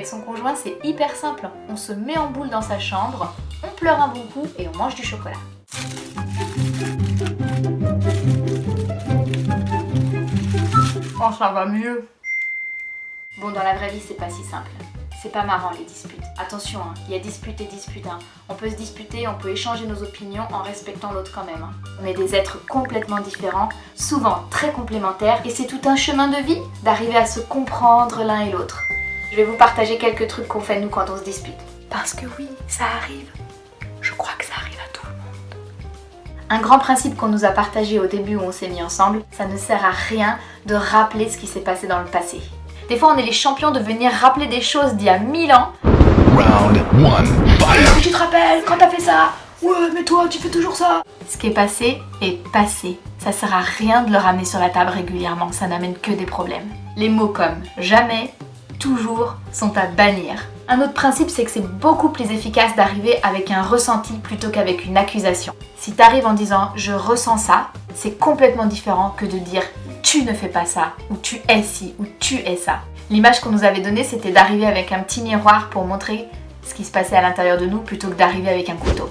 avec son conjoint, c'est hyper simple. On se met en boule dans sa chambre, on pleure un bon coup et on mange du chocolat. Oh, ça va mieux. Bon, dans la vraie vie, c'est pas si simple. C'est pas marrant les disputes. Attention, hein, il y a dispute et dispute. Hein. On peut se disputer, on peut échanger nos opinions en respectant l'autre quand même. Hein. On est des êtres complètement différents, souvent très complémentaires, et c'est tout un chemin de vie d'arriver à se comprendre l'un et l'autre. Je vais vous partager quelques trucs qu'on fait nous quand on se dispute. Parce que oui, ça arrive. Je crois que ça arrive à tout le monde. Un grand principe qu'on nous a partagé au début où on s'est mis ensemble, ça ne sert à rien de rappeler ce qui s'est passé dans le passé. Des fois, on est les champions de venir rappeler des choses d'il y a 1000 ans. Round 1, fight! Tu te rappelles quand t'as fait ça? Ouais, mais toi, tu fais toujours ça. Ce qui est passé est passé. Ça sert à rien de le ramener sur la table régulièrement, ça n'amène que des problèmes. Les mots comme jamais, toujours sont à bannir. Un autre principe, c'est que c'est beaucoup plus efficace d'arriver avec un ressenti plutôt qu'avec une accusation. Si t'arrives en disant je ressens ça, c'est complètement différent que de dire tu ne fais pas ça, ou tu es ci, ou tu es ça. L'image qu'on nous avait donnée, c'était d'arriver avec un petit miroir pour montrer ce qui se passait à l'intérieur de nous plutôt que d'arriver avec un couteau.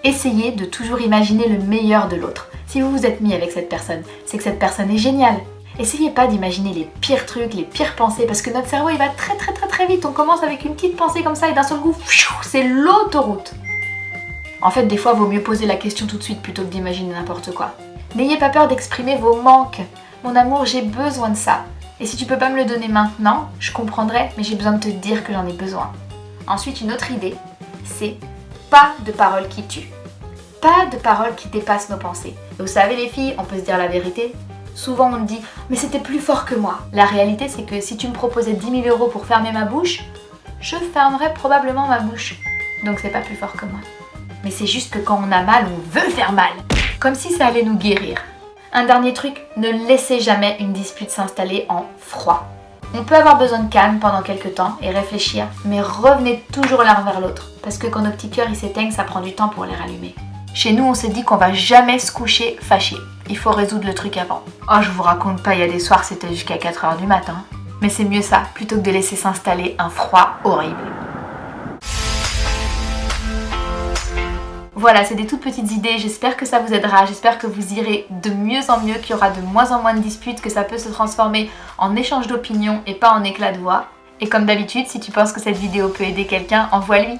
Essayez de toujours imaginer le meilleur de l'autre. Si vous vous êtes mis avec cette personne, c'est que cette personne est géniale. Essayez pas d'imaginer les pires trucs, les pires pensées, parce que notre cerveau il va très vite. On commence avec une petite pensée comme ça et d'un seul coup, c'est l'autoroute. En fait, des fois, vaut mieux poser la question tout de suite plutôt que d'imaginer n'importe quoi. N'ayez pas peur d'exprimer vos manques. Mon amour, j'ai besoin de ça. Et si tu peux pas me le donner maintenant, je comprendrai, mais j'ai besoin de te dire que j'en ai besoin. Ensuite, une autre idée, c'est pas de paroles qui tuent. Pas de paroles qui dépassent nos pensées. Et vous savez les filles, on peut se dire la vérité. Souvent on me dit « mais c'était plus fort que moi ». La réalité c'est que si tu me proposais 10 000 € pour fermer ma bouche, je fermerais probablement ma bouche. Donc c'est pas plus fort que moi. Mais c'est juste que quand on a mal, on veut faire mal. Comme si ça allait nous guérir. Un dernier truc, ne laissez jamais une dispute s'installer en froid. On peut avoir besoin de calme pendant quelques temps et réfléchir, mais revenez toujours l'un vers l'autre. Parce que quand nos petits cœurs ils s'éteignent, ça prend du temps pour les rallumer. Chez nous, on s'est dit qu'on va jamais se coucher fâché. Il faut résoudre le truc avant. Oh, je vous raconte pas, il y a des soirs c'était jusqu'à 4h du matin. Mais c'est mieux ça, plutôt que de laisser s'installer un froid horrible. Voilà, c'est des toutes petites idées, j'espère que ça vous aidera, j'espère que vous irez de mieux en mieux, qu'il y aura de moins en moins de disputes, que ça peut se transformer en échange d'opinions et pas en éclat de voix. Et comme d'habitude, si tu penses que cette vidéo peut aider quelqu'un, envoie-lui.